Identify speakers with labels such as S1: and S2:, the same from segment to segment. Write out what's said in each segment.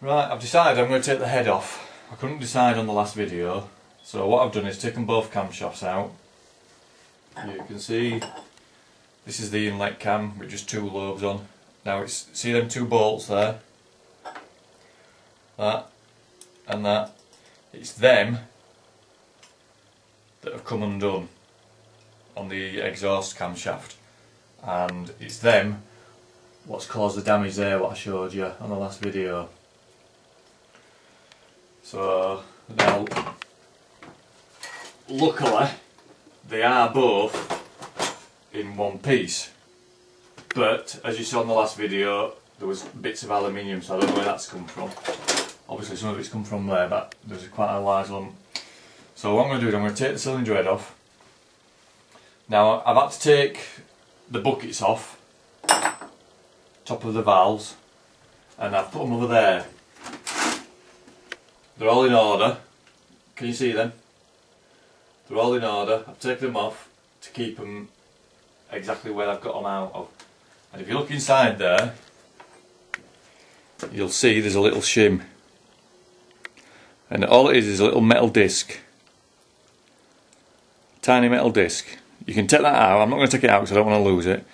S1: Right, I've decided I'm going to take the head off. I couldn't decide on the last video, so what I've done is taken both camshafts out. You can see this is the inlet cam with just two lobes on. Now see them two bolts there? That and that. It's them that have come undone on the exhaust camshaft, and it's them what's caused the damage there, what I showed you on the last video. So now, luckily they are both in one piece, but as you saw in the last video there was bits of aluminium, so I don't know where that's come from. Obviously some of it's come from there, but there's quite a large lump. So what I'm going to do is I'm going to take the cylinder head off. Now I've had to take the buckets off, top of the valves, and I've put them over there. They're all in order. Can you see them? They're all in order. I've taken them off to keep them exactly where I've got them out of. And if you look inside there, you'll see there's a little shim. And all it is a little metal disc. Tiny metal disc. You can take that out. I'm not going to take it out because I don't want to lose it.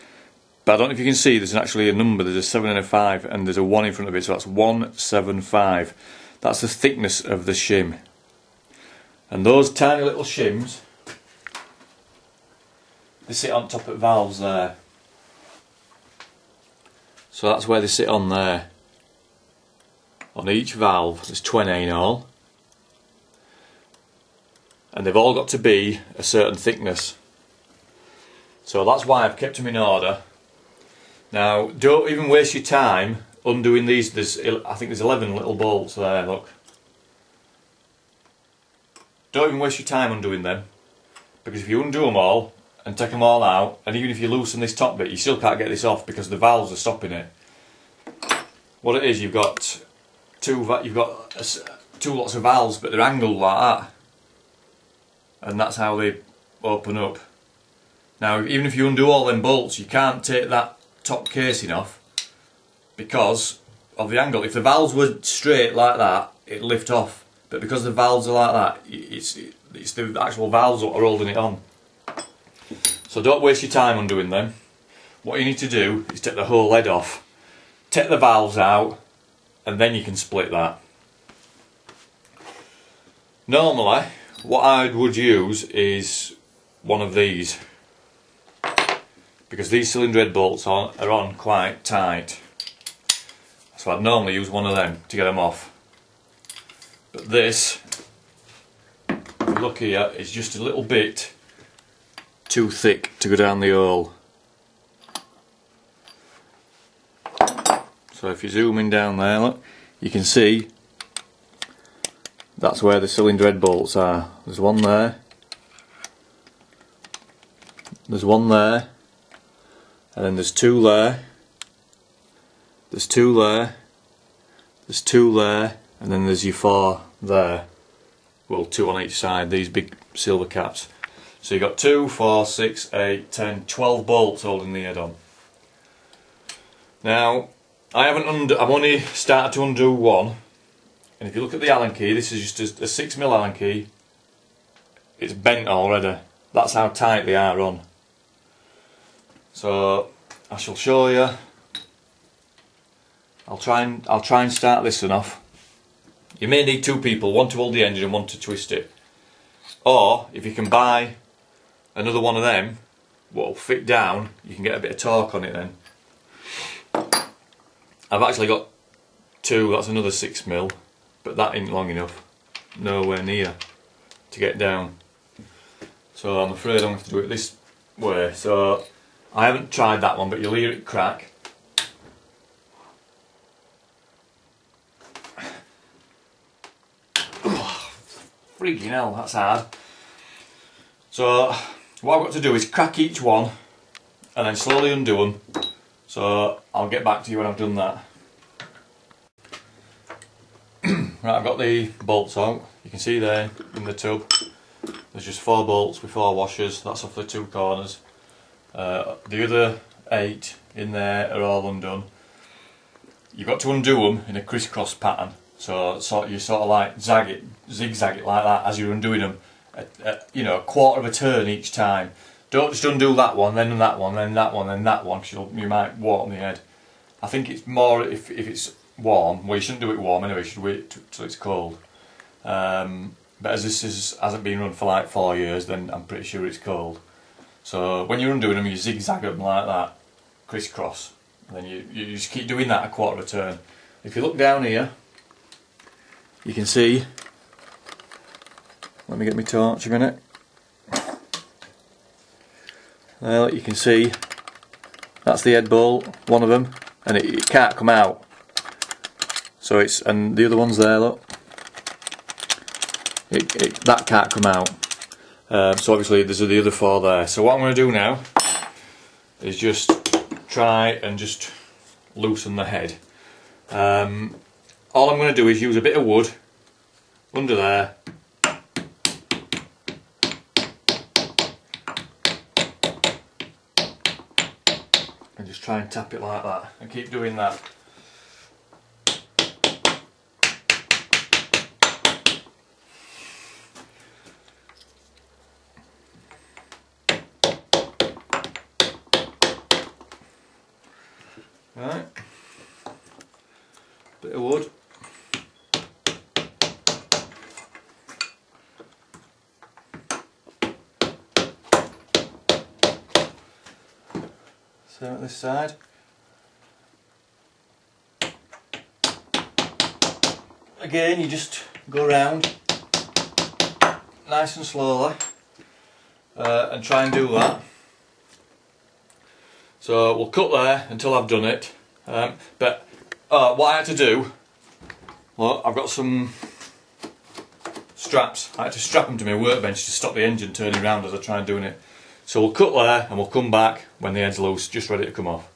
S1: But I don't know if you can see, there's actually a number. There's a 7 and a 5 and there's a 1 in front of it, so that's 175. That's the thickness of the shim. And those tiny little shims, they sit on top of valves there. So that's where they sit on there. On each valve, there's 20 in all. And they've all got to be a certain thickness. So that's why I've kept them in order. Now, don't even waste your time undoing these. I think there's 11 little bolts there, look. Don't even waste your time undoing them, because if you undo them all and take them all out, and even if you loosen this top bit, you still can't get this off because the valves are stopping it. What it is, you've got two lots of valves, but they're angled like that, and that's how they open up. Now, even if you undo all them bolts, you can't take that top casing off because of the angle. If the valves were straight like that, it'd lift off. But because the valves are like that, it's the actual valves that are holding it on. So don't waste your time undoing them. What you need to do is take the whole head off, take the valves out, and then you can split that. Normally, what I would use is one of these, because these cylinder head bolts are on quite tight. So I'd normally use one of them to get them off. But this, if you look here, is just a little bit too thick to go down the hole. So if you zoom in down there, look, you can see that's where the cylinder head bolts are. There's one there, there's one there, and then there's two there, there's two there, there's two there, and then there's your 4 there. Well, 2 on each side, these big silver caps. So you've got 2, 4, 6, 8, 10, 12 bolts holding the head on. Now, I've only started to undo one, and if you look at the Allen key, this is just a 6mm Allen key. It's bent already. That's how tight they are on. So I shall show you. I'll try and start this one off. You may need 2 people, one to hold the engine and one to twist it. Or, if you can buy another one of them, what will fit down, you can get a bit of torque on it then. I've actually got 2, that's another 6mm, but that ain't long enough, nowhere near, to get down. So I'm afraid I'm going to have to do it this way. So I haven't tried that one, but you'll hear it crack. Freaking hell, that's hard. So what I've got to do is crack each one and then slowly undo them. So I'll get back to you when I've done that. Right, I've got the bolts out. You can see there in the tub there's just 4 bolts with 4 washers. That's off the 2 corners. The other 8 in there are all undone. you've got to undo them in a crisscross pattern. So you sort of like zigzag it like that as you're undoing them. You know, a quarter of a turn each time. Don't just undo that one, then that one, then that one, then that one, because you might warm the head. I think it's more if it's warm. Well, you shouldn't do it warm anyway. You should wait till it's cold. But as this hasn't been run for like 4 years, then I'm pretty sure it's cold. So when you're undoing them, you zigzag them like that, crisscross. And then you just keep doing that a quarter of a turn. If you look down here, you can see. Let me get my torch a minute. Well, you can see that's the head bolt, one of them, and it can't come out. So and the other one's there, look. That can't come out. So obviously there's the other 4 there. So what I'm going to do now is just try and just loosen the head. All I'm going to do is use a bit of wood under there. And just try and tap it like that and keep doing that. Right, bit of wood. Same at this side. Again, you just go around nice and slowly and try and do that. So we'll cut there until I've done it. But what I had to do, look, I've got some straps. I had to strap them to my workbench to stop the engine turning around as I try and doing it. So we'll cut there and we'll come back when the head's loose, just ready to come off.